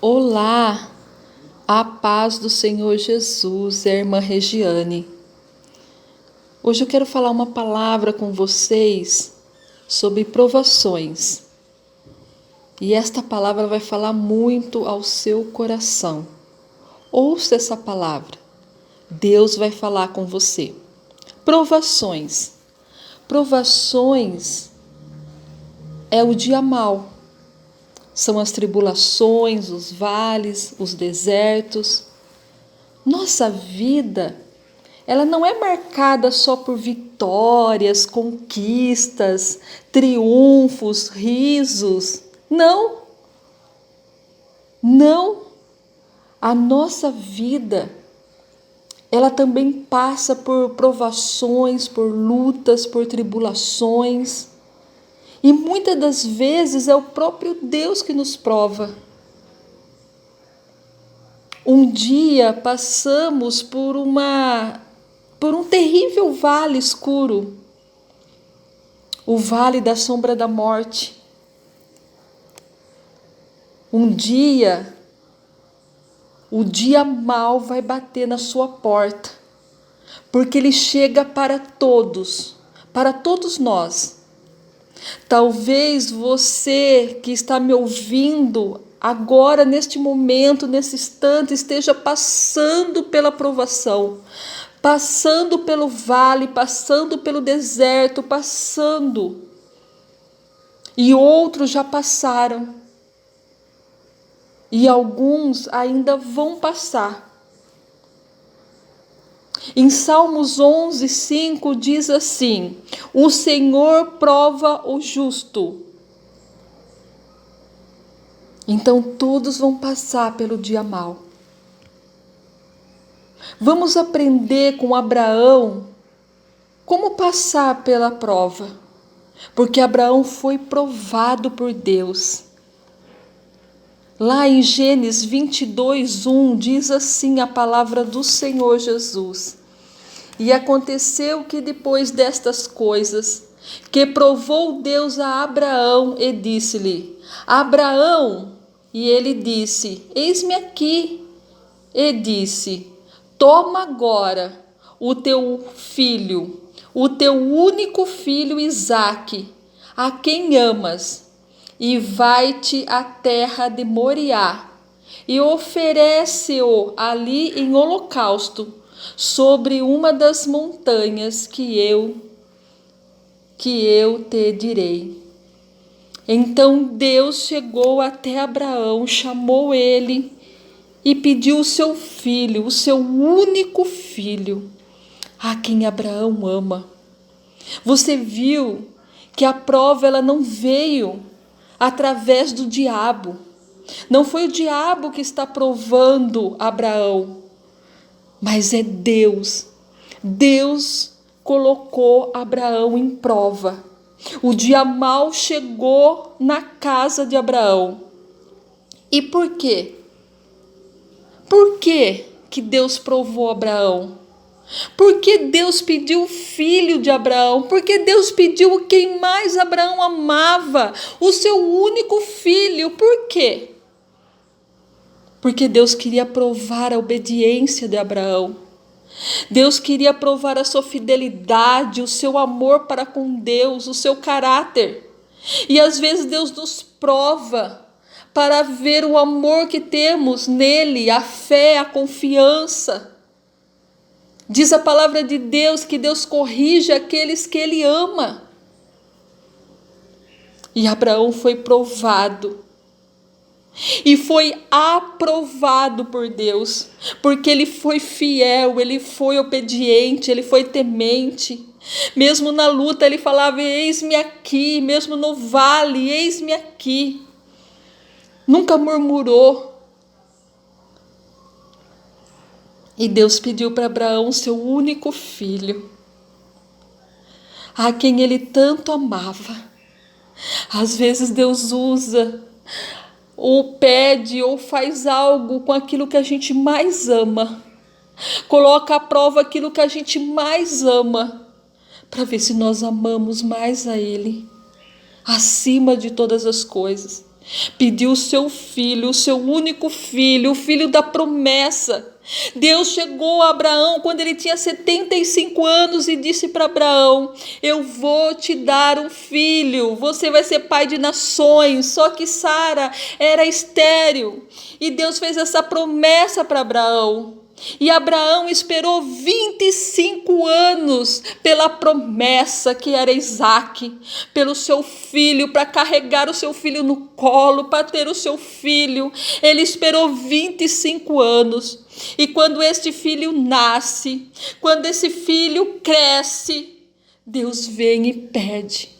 Olá, a paz do Senhor Jesus, é a irmã Regiane. Hoje eu quero falar uma palavra com vocês sobre provações. E esta palavra vai falar muito ao seu coração. Ouça essa palavra. Deus vai falar com você. Provações. Provações é o dia mau. São as tribulações, os vales, os desertos. Nossa vida, ela não é marcada só por vitórias, conquistas, triunfos, risos. Não, não. A nossa vida, ela também passa por provações, por lutas, por tribulações. E muitas das vezes é o próprio Deus que nos prova. Um dia passamos por um terrível vale escuro, o vale da sombra da morte. Um dia, o dia mau vai bater na sua porta, porque ele chega para todos nós. Talvez você que está me ouvindo agora, neste momento, nesse instante, esteja passando pela provação, passando pelo vale, passando pelo deserto, e outros já passaram, e alguns ainda vão passar. Em Salmos 11:5 diz assim: o Senhor prova o justo. Então todos vão passar pelo dia mau. Vamos aprender com Abraão como passar pela prova, porque Abraão foi provado por Deus. Lá em Gênesis 22:1 diz assim a palavra do Senhor Jesus: e aconteceu que depois destas coisas, que provou Deus a Abraão e disse-lhe: Abraão, e ele disse: eis-me aqui. E disse: toma agora o teu filho, o teu único filho Isaque, a quem amas, e vai-te à terra de Moriá, e oferece-o ali em holocausto, sobre uma das montanhas que eu te direi. Então Deus chegou até Abraão, chamou ele e pediu o seu filho, o seu único filho, a quem Abraão ama. Você viu que a prova ela não veio através do diabo. Não foi o diabo que está provando Abraão, mas é Deus. Deus colocou Abraão em prova. O dia mau chegou na casa de Abraão. E por quê? Por que Deus provou Abraão? Por que Deus pediu o filho de Abraão? Por que Deus pediu quem mais Abraão amava? O seu único filho. Por quê? Porque Deus queria provar a obediência de Abraão. Deus queria provar a sua fidelidade, o seu amor para com Deus, o seu caráter. E às vezes Deus nos prova para ver o amor que temos nele, a fé, a confiança. Diz a palavra de Deus que Deus corrige aqueles que ele ama. E Abraão foi provado. E foi aprovado por Deus, porque ele foi fiel, ele foi obediente, ele foi temente. Mesmo na luta ele falava: eis-me aqui. Mesmo no vale, eis-me aqui. Nunca murmurou. E Deus pediu para Abraão seu único filho, a quem ele tanto amava. Às vezes Deus usa, ou pede, ou faz algo com aquilo que a gente mais ama. Coloca à prova aquilo que a gente mais ama, para ver se nós amamos mais a Ele, acima de todas as coisas. Pediu o seu único filho, o filho da promessa. Deus chegou a Abraão quando ele tinha 75 anos e disse para Abraão: eu vou te dar um filho, você vai ser pai de nações. Só que Sara era estéril e Deus fez essa promessa para Abraão. E Abraão esperou 25 anos pela promessa que era Isaque, pelo seu filho, para carregar o seu filho no colo, para ter o seu filho. Ele esperou 25 anos. E quando este filho nasce, quando esse filho cresce, Deus vem e pede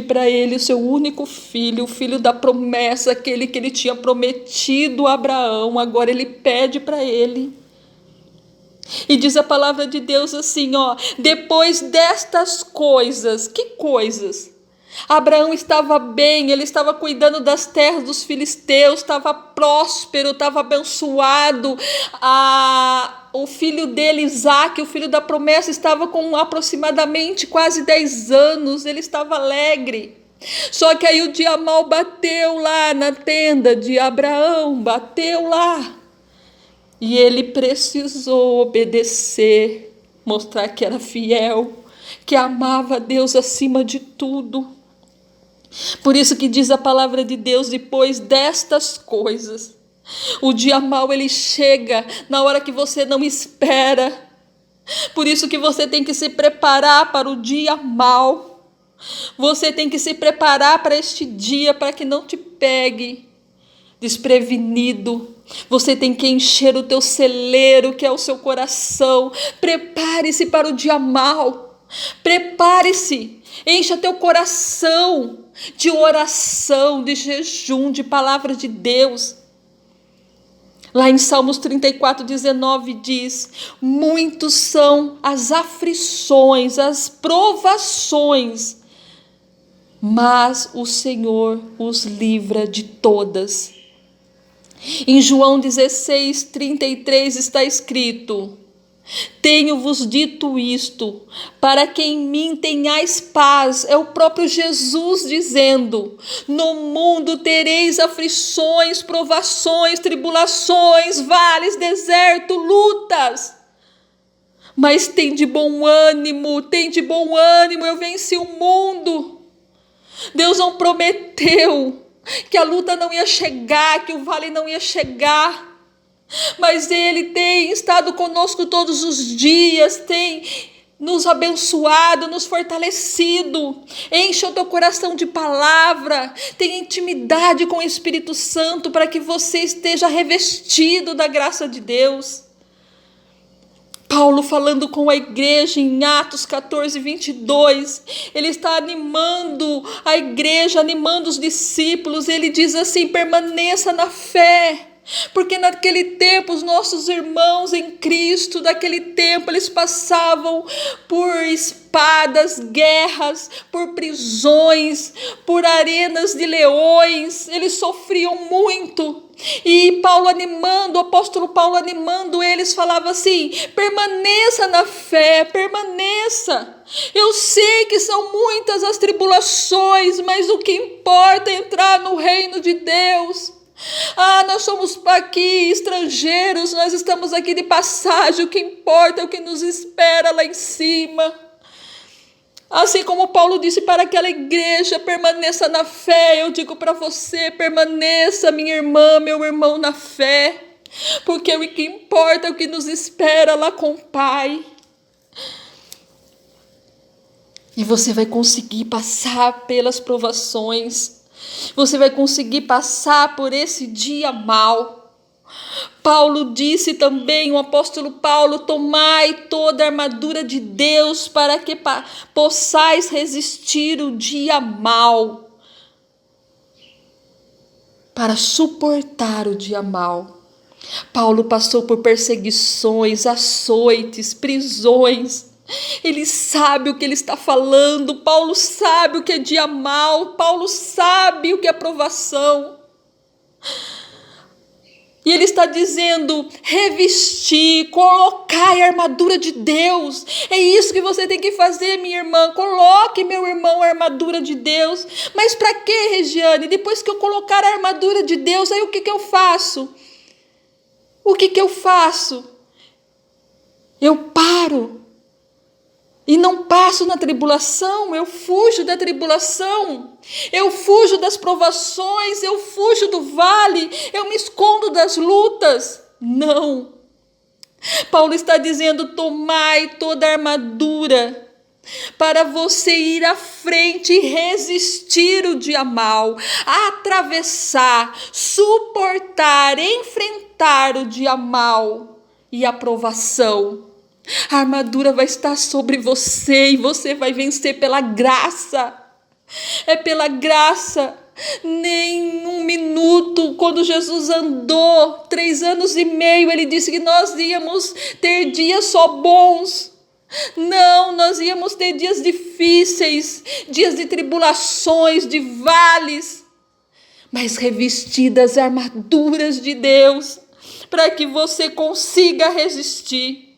para ele o seu único filho, o filho da promessa, aquele que ele tinha prometido a Abraão. Agora ele pede para ele. E diz a palavra de Deus assim, depois destas coisas, que coisas? Abraão estava bem, ele estava cuidando das terras dos filisteus, estava próspero, estava abençoado. O filho dele, Isaque, o filho da promessa, estava com aproximadamente quase 10 anos, ele estava alegre. Só que aí o dia mau bateu lá na tenda de Abraão, bateu lá. E ele precisou obedecer, mostrar que era fiel, que amava a Deus acima de tudo. Por isso que diz a palavra de Deus, depois destas coisas, o dia mau ele chega na hora que você não espera. Por isso que você tem que se preparar para o dia mau. Você tem que se preparar para este dia, para que não te pegue desprevenido. Você tem que encher o teu celeiro, que é o seu coração. Prepare-se para o dia mau. Prepare-se. Encha teu coração de oração, de jejum, de palavra de Deus. Lá em Salmos 34:19 diz: muitos são as aflições, as provações, mas o Senhor os livra de todas. Em João 16:33 está escrito: tenho-vos dito isto, para que em mim tenhais paz. É o próprio Jesus dizendo: no mundo tereis aflições, provações, tribulações, vales, deserto, lutas. Mas tem de bom ânimo, eu venci o mundo. Deus não prometeu que a luta não ia chegar, que o vale não ia chegar. Mas Ele tem estado conosco todos os dias, tem nos abençoado, nos fortalecido. Encha o teu coração de palavra, tenha intimidade com o Espírito Santo para que você esteja revestido da graça de Deus. Paulo falando com a igreja em Atos 14:22, ele está animando a igreja, animando os discípulos. Ele diz assim: permaneça na fé. Porque naquele tempo os nossos irmãos em Cristo, naquele tempo eles passavam por espadas, guerras, por prisões, por arenas de leões, eles sofriam muito. E Paulo animando, o apóstolo Paulo animando eles, falava assim: permaneça na fé, permaneça. Eu sei que são muitas as tribulações, mas o que importa é entrar no reino de Deus. Nós somos aqui estrangeiros, nós estamos aqui de passagem, o que importa é o que nos espera lá em cima. Assim como Paulo disse para aquela igreja: permaneça na fé, eu digo para você: permaneça, minha irmã, meu irmão, na fé, porque o que importa é o que nos espera lá com o Pai. E você vai conseguir passar pelas provações. Você vai conseguir passar por esse dia mau. Paulo disse também, o apóstolo Paulo: tomai toda a armadura de Deus para que possais resistir o dia mau. Para suportar o dia mau. Paulo passou por perseguições, açoites, prisões. Ele sabe o que ele está falando. Paulo sabe o que é dia mau. Paulo sabe o que é provação. E ele está dizendo: revestir, colocar a armadura de Deus. É isso que você tem que fazer, minha irmã. Coloque, meu irmão, a armadura de Deus. Mas para quê, Regiane? Depois que eu colocar a armadura de Deus, aí o que eu faço? O que eu faço? Eu paro. E não passo na tribulação, eu fujo da tribulação, eu fujo das provações, eu fujo do vale, eu me escondo das lutas. Não. Paulo está dizendo: tomai toda a armadura para você ir à frente e resistir o dia mau, atravessar, suportar, enfrentar o dia mau e a provação. A armadura vai estar sobre você e você vai vencer pela graça. É pela graça. Nem um minuto, quando Jesus andou 3 anos e meio, ele disse que nós íamos ter dias só bons. Não, nós íamos ter dias difíceis, dias de tribulações, de vales, mas revestidas armaduras de Deus, para que você consiga resistir.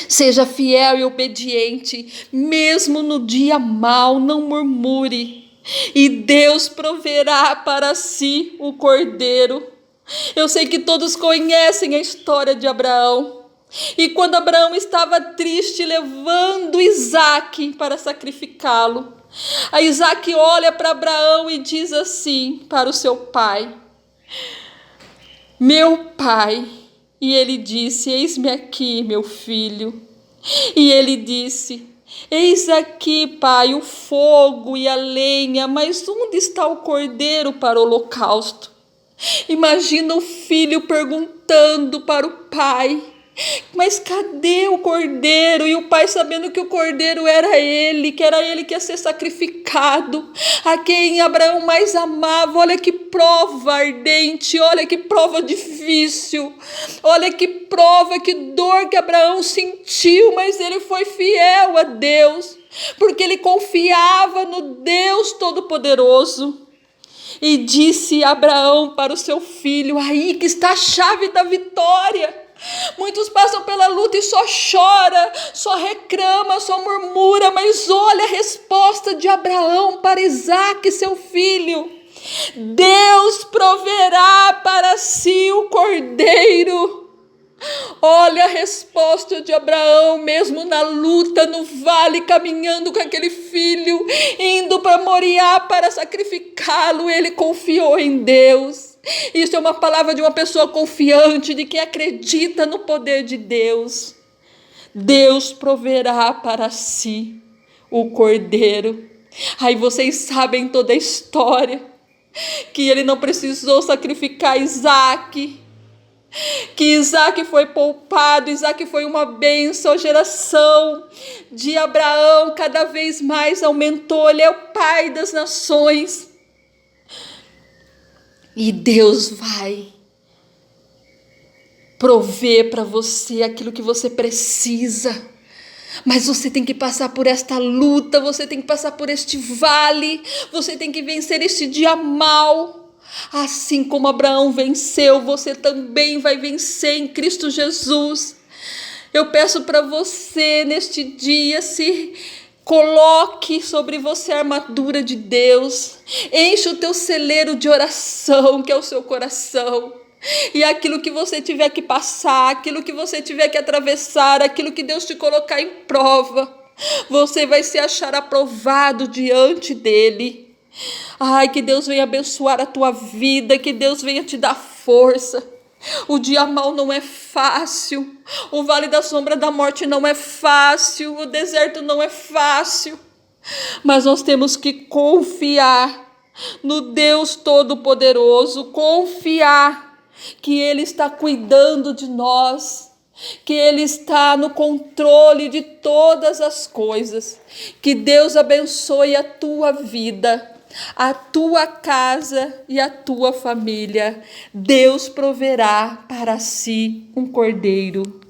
Seja fiel e obediente, mesmo no dia mau, não murmure, e Deus proverá para si o cordeiro. Eu sei que todos conhecem a história de Abraão, e quando Abraão estava triste, levando Isaque para sacrificá-lo, a Isaque olha para Abraão e diz assim para o seu pai: meu pai. E ele disse: eis-me aqui, meu filho. E ele disse: eis aqui, pai, o fogo e a lenha, mas onde está o cordeiro para o holocausto? Imagina o filho perguntando para o pai: mas cadê o cordeiro? E o pai, sabendo que o cordeiro era ele, que era ele que ia ser sacrificado, a quem Abraão mais amava. Olha que prova ardente, olha que prova difícil, olha que prova, que dor que Abraão sentiu, mas ele foi fiel a Deus, porque ele confiava no Deus Todo-Poderoso. E disse Abraão para o seu filho: aí que está a chave da vitória. Muitos passam pela luta e só chora, só reclama, só murmura, mas olha a resposta de Abraão para Isaque, seu filho: Deus proverá para si o cordeiro. Olha a resposta de Abraão, mesmo na luta, no vale, caminhando com aquele filho, indo para Moriá para sacrificá-lo, ele confiou em Deus. Isso é uma palavra de uma pessoa confiante, de quem acredita no poder de Deus. Deus proverá para si o cordeiro. Aí vocês sabem toda a história, que ele não precisou sacrificar Isaque, que Isaque foi poupado. Isaque foi uma bênção. A geração de Abraão cada vez mais aumentou. Ele é o pai das nações. E Deus vai prover para você aquilo que você precisa. Mas você tem que passar por esta luta, você tem que passar por este vale, você tem que vencer este dia mau. Assim como Abraão venceu, você também vai vencer em Cristo Jesus. Eu peço para você neste dia, se coloque sobre você a armadura de Deus, enche o teu celeiro de oração, que é o seu coração. E aquilo que você tiver que passar, aquilo que você tiver que atravessar, aquilo que Deus te colocar em prova, você vai se achar aprovado diante dele. Ai, que Deus venha abençoar a tua vida, que Deus venha te dar força. O dia mau não é fácil, o vale da sombra da morte não é fácil, o deserto não é fácil, mas nós temos que confiar no Deus Todo-Poderoso, confiar que Ele está cuidando de nós, que Ele está no controle de todas as coisas. Que Deus abençoe a tua vida, a tua casa e a tua família. Deus proverá para si um cordeiro.